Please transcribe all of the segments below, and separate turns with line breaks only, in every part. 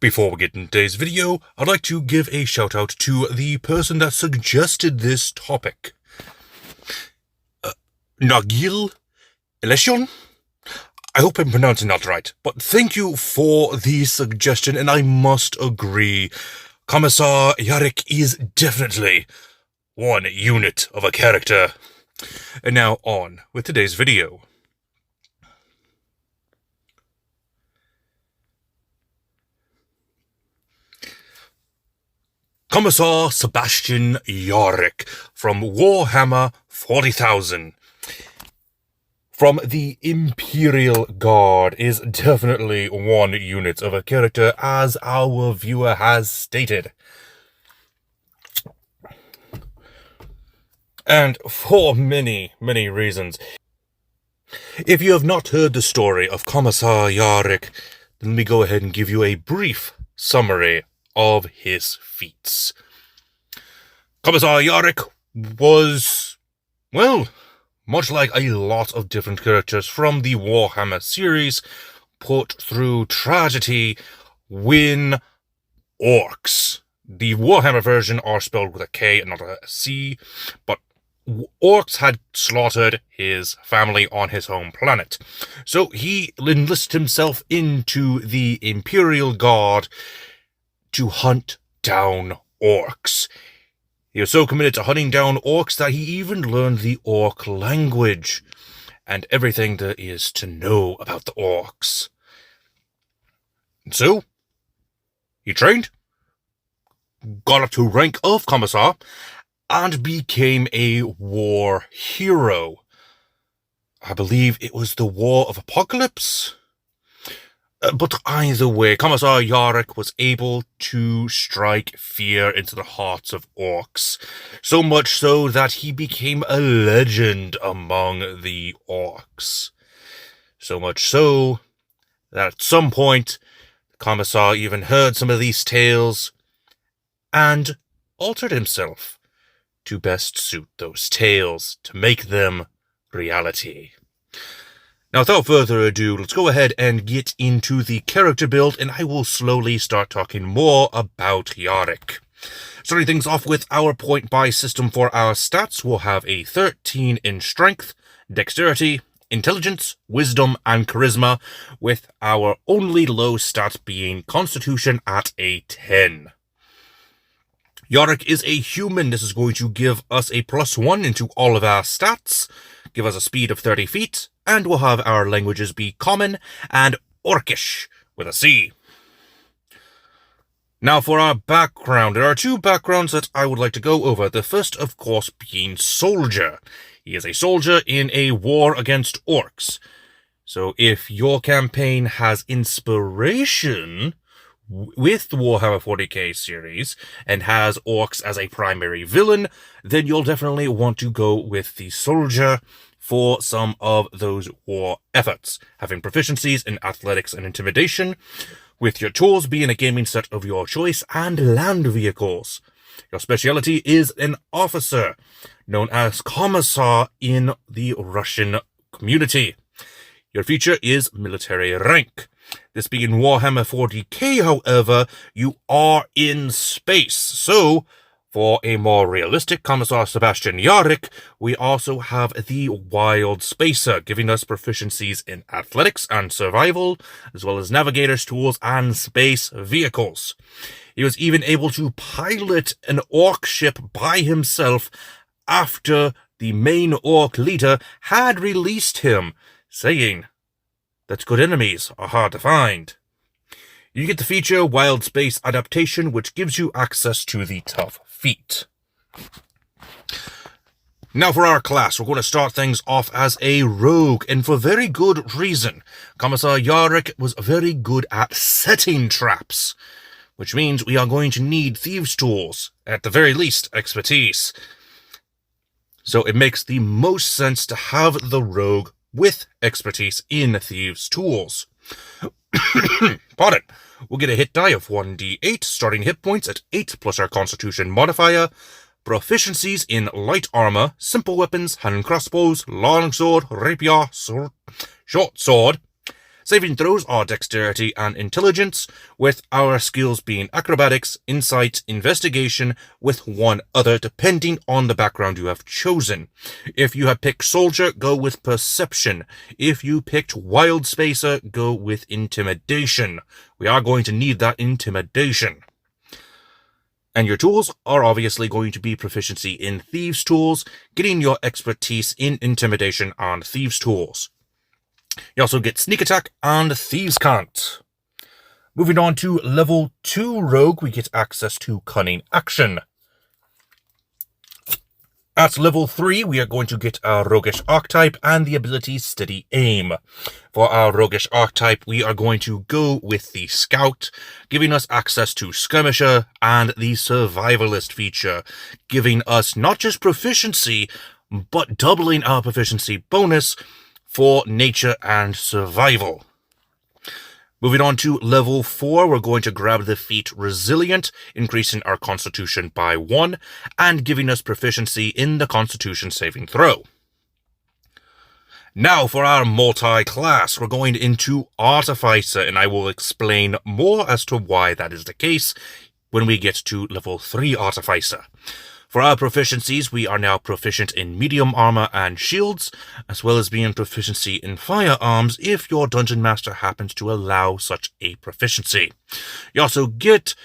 Before we get into today's video, I'd like to give a shout out to the person that suggested this topic. Nagil Election? I hope I'm pronouncing that right, but thank you for the suggestion, and I must agree. Commissar Yarrick is definitely one unit of a character. And now on with today's video. Commissar Sebastian Yarrick from Warhammer 40,000 from the Imperial Guard is definitely one unit of a character, as our viewer has stated. And for many, many reasons. If you have not heard the story of Commissar Yarrick, then let me go ahead and give you a brief summary of his feats. Commissar Yarrick was, well, much like a lot of different characters from the Warhammer series, put through tragedy when orcs. The Warhammer version are spelled with a K and not a C, but orcs had slaughtered his family on his home planet. So he enlisted himself into the Imperial Guard to hunt down orcs. He was so committed to hunting down orcs that he even learned the orc language and everything there is to know about the orcs. And so, he trained, got up to rank of Commissar, and became a war hero. I believe it was the War of Apocalypse? But either way, Commissar Yarrick was able to strike fear into the hearts of orcs, so much so that he became a legend among the orcs. So much so that at some point, the Commissar even heard some of these tales and altered himself to best suit those tales, to make them reality. Now, without further ado, let's go ahead and get into the character build, and I will slowly start talking more about Yarrick. Starting things off with our point-buy system for our stats, we'll have a 13 in strength, dexterity, intelligence, wisdom, and charisma, with our only low stat being constitution at a 10. Yarrick is a human. This is going to give us a +1 into all of our stats, give us a speed of 30 feet, and we'll have our languages be Common and Orcish with a C. Now for our background, there are two backgrounds that I would like to go over. The first, of course, being Soldier. He is a soldier in a war against orcs. So if your campaign has inspiration with the Warhammer 40k series and has orcs as a primary villain, then you'll definitely want to go with the Soldier for some of those war efforts, having proficiencies in athletics and intimidation, with your tools being a gaming set of your choice and land vehicles. Your specialty is an officer, known as Commissar in the Russian community. Your feature is military rank. This being Warhammer 40k, however, you are in space, so for a more realistic Commissar Sebastian Yarrick, we also have the Wild Spacer, giving us proficiencies in athletics and survival, as well as navigator's tools and space vehicles. He was even able to pilot an orc ship by himself after the main orc leader had released him, saying that good enemies are hard to find. You get the feature Wild Space Adaptation, which gives you access to the tough feat. Now for our class, we're going to start things off as a rogue, and for very good reason. Commissar Yarrick was very good at setting traps, which means we are going to need thieves' tools, at the very least expertise. So it makes the most sense to have the rogue with expertise in thieves' tools. Pardon. We'll get a hit die of 1d8, starting hit points at 8 plus our constitution modifier, proficiencies in light armor, simple weapons, hand and crossbows, longsword, rapier, sword, short sword, Saving throws are dexterity and intelligence, with our skills being acrobatics, insight, investigation, with one other depending on the background you have chosen. If you have picked soldier, go with perception. If you picked wild spacer, go with intimidation. We are going to need that intimidation. And your tools are obviously going to be proficiency in thieves' tools, getting your expertise in intimidation and thieves' tools. You also get sneak attack and thieves' cant. Moving on to level 2 rogue, we get access to cunning action. At level 3, we are going to get our roguish archetype and the ability steady aim. For our roguish archetype, we are going to go with the scout, giving us access to skirmisher and the survivalist feature, giving us not just proficiency, but doubling our proficiency bonus for nature and survival. Moving on to level 4, we're going to grab the feat Resilient, increasing our constitution by 1, and giving us proficiency in the constitution saving throw. Now for our multi-class, we're going into Artificer, and I will explain more as to why that is the case when we get to level 3 Artificer. For our proficiencies, we are now proficient in medium armor and shields, as well as being proficiency in firearms if your dungeon master happens to allow such a proficiency. You also get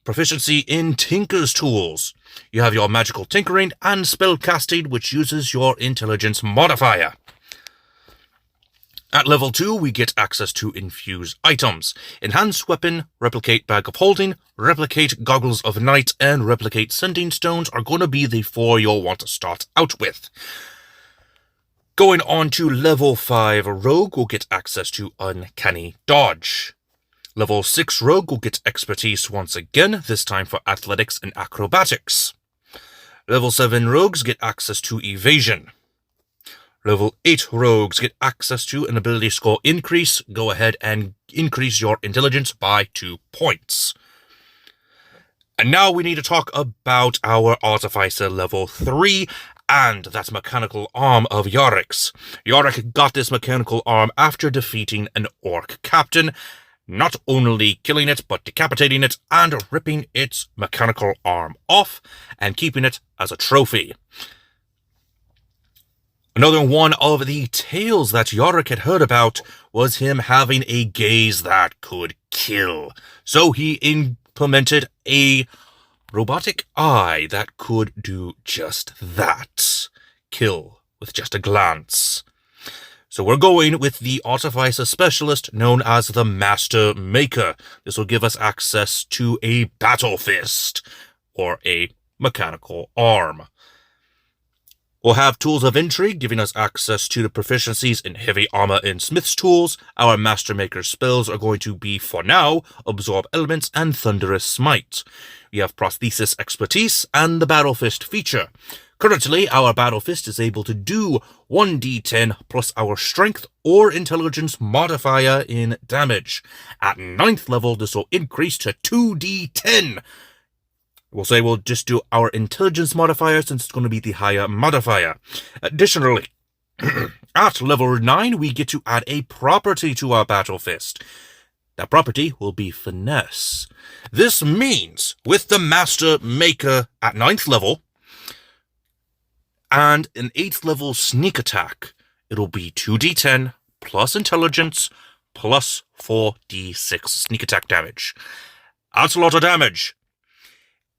proficiency in tinker's tools. You have your magical tinkering and spell casting, which uses your intelligence modifier. At level 2, we get access to infuse items. Enhanced weapon, replicate bag of holding, replicate goggles of night, and replicate sending stones are going to be the 4 you'll want to start out with. Going on to level 5 rogue, we'll get access to uncanny dodge. Level 6 rogue will get expertise once again, this time for athletics and acrobatics. Level 7 rogues get access to evasion. Level 8 rogues get access to an ability score increase. Go ahead and increase your intelligence by 2 points. And now we need to talk about our Artificer level 3, and that's mechanical arm of Yarrick's. Yarrick got this mechanical arm after defeating an orc captain, not only killing it, but decapitating it and ripping its mechanical arm off and keeping it as a trophy. Another one of the tales that Yarrick had heard about was him having a gaze that could kill. So he implemented a robotic eye that could do just that. Kill with just a glance. So we're going with the Artificer Specialist known as the Master Maker. This will give us access to a Battle Fist, or a mechanical arm. We'll have Tools of Intrigue, giving us access to the proficiencies in heavy armor and smith's tools. Our Master Maker spells are going to be, for now, Absorb Elements and Thunderous Smite. We have Prosthesis Expertise and the Battle Fist feature. Currently, our Battle Fist is able to do 1d10 plus our Strength or Intelligence modifier in damage. At 9th level, this will increase to 2d10. We'll say we'll just do our intelligence modifier since it's going to be the higher modifier. Additionally, at level 9, we get to add a property to our Battle Fist. That property will be Finesse. This means with the Master Maker at 9th level and an 8th level Sneak Attack, it'll be 2d10 plus Intelligence plus 4d6 Sneak Attack damage. That's a lot of damage.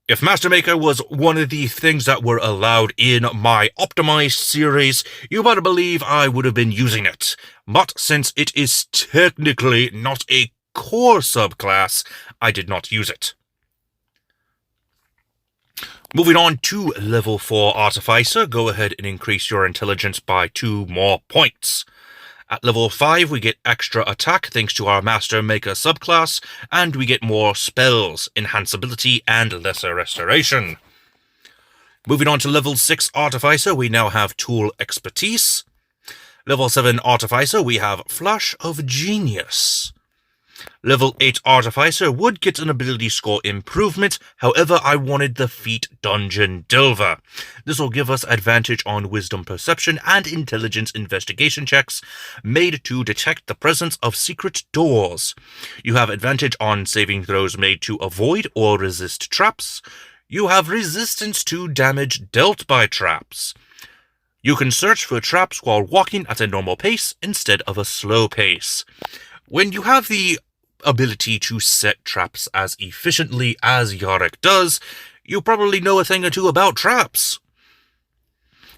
If Master Maker was one of the things that were allowed in my optimized series, you better believe I would have been using it. But since it is technically not a core subclass, I did not use it. Moving on to level 4 Artificer, go ahead and increase your intelligence by 2 more points. At level 5, we get extra attack thanks to our Master Maker subclass, and we get more spells, enhanceability, and lesser restoration. Moving on to level 6 Artificer, we now have Tool Expertise. Level 7 Artificer, we have Flash of Genius. Level 8 Artificer would get an ability score improvement, however I wanted the feat Dungeon Delver. This will give us advantage on Wisdom Perception and Intelligence Investigation checks made to detect the presence of secret doors. You have advantage on saving throws made to avoid or resist traps. You have resistance to damage dealt by traps. You can search for traps while walking at a normal pace instead of a slow pace. When you have the ability to set traps as efficiently as Yarrick does, you probably know a thing or two about traps.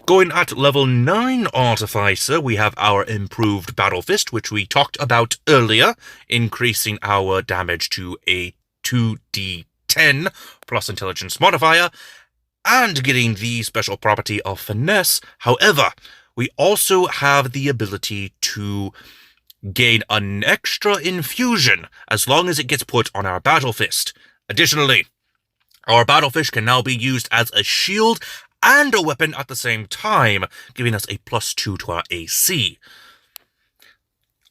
Going at level 9 Artificer, we have our improved Battle Fist, which we talked about earlier, increasing our damage to a 2d10 plus intelligence modifier, and getting the special property of Finesse. However, we also have the ability to gain an extra infusion as long as it gets put on our Battle Fist. Additionally, our Battle Fist can now be used as a shield and a weapon at the same time, giving us a +2 to our AC.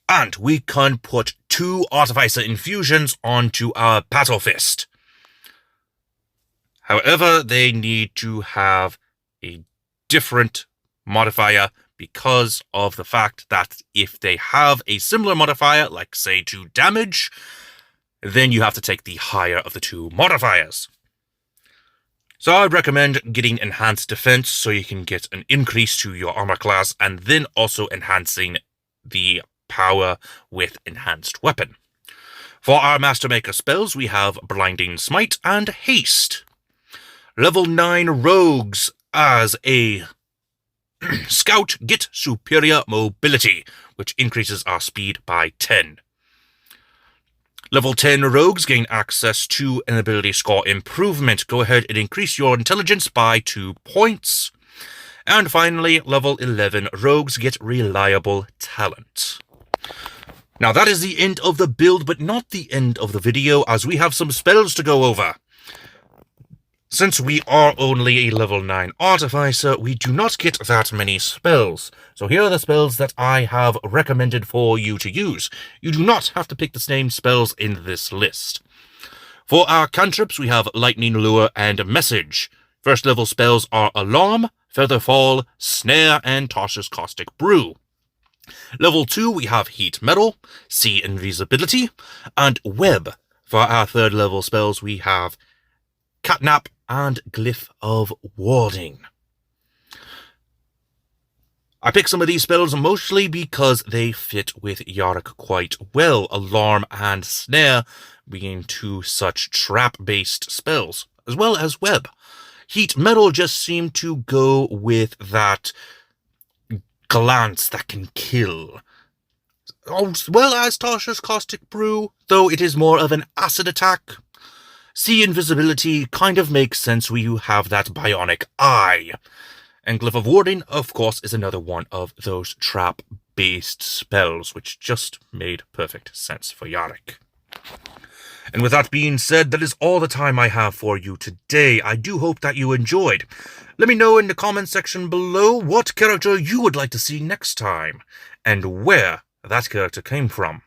And we can put 2 Artificer infusions onto our Battle Fist. However, they need to have a different modifier because of the fact that if they have a similar modifier, like say to damage, then you have to take the higher of the 2 modifiers. So I'd recommend getting Enhanced Defense so you can get an increase to your armor class and then also enhancing the power with Enhanced Weapon. For our Master Maker spells, we have Blinding Smite and Haste. Level 9 Rogues as a Scout get Superior Mobility, which increases our speed by 10. Level 10 Rogues gain access to an ability score improvement. Go ahead and increase your intelligence by 2 points. And finally, level 11 Rogues get Reliable Talent. Now that is the end of the build, but not the end of the video, as we have some spells to go over. Since we are only a level 9 Artificer, we do not get that many spells. So here are the spells that I have recommended for you to use. You do not have to pick the same spells in this list. For our cantrips, we have Lightning Lure and Message. First level spells are Alarm, Featherfall, Snare, and Tasha's Caustic Brew. Level 2, we have Heat Metal, See Invisibility, and Web. For our third level spells, we have Catnap and Glyph of Warding. I picked some of these spells mostly because they fit with Yarrick quite well, Alarm and Snare being 2 such trap-based spells, as well as Web. Heat Metal just seemed to go with that glance that can kill, as well as Tasha's Caustic Brew, though it is more of an acid attack. See Invisibility kind of makes sense where you have that bionic eye. And Glyph of Warding, of course, is another one of those trap-based spells, which just made perfect sense for Yarrick. And with that being said, that is all the time I have for you today. I do hope that you enjoyed. Let me know in the comment section below what character you would like to see next time, and where that character came from.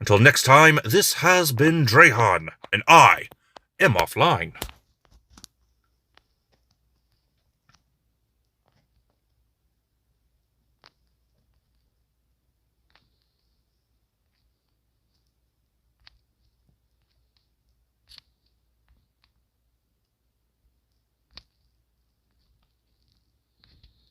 Until next time, this has been Drehan, and I am offline.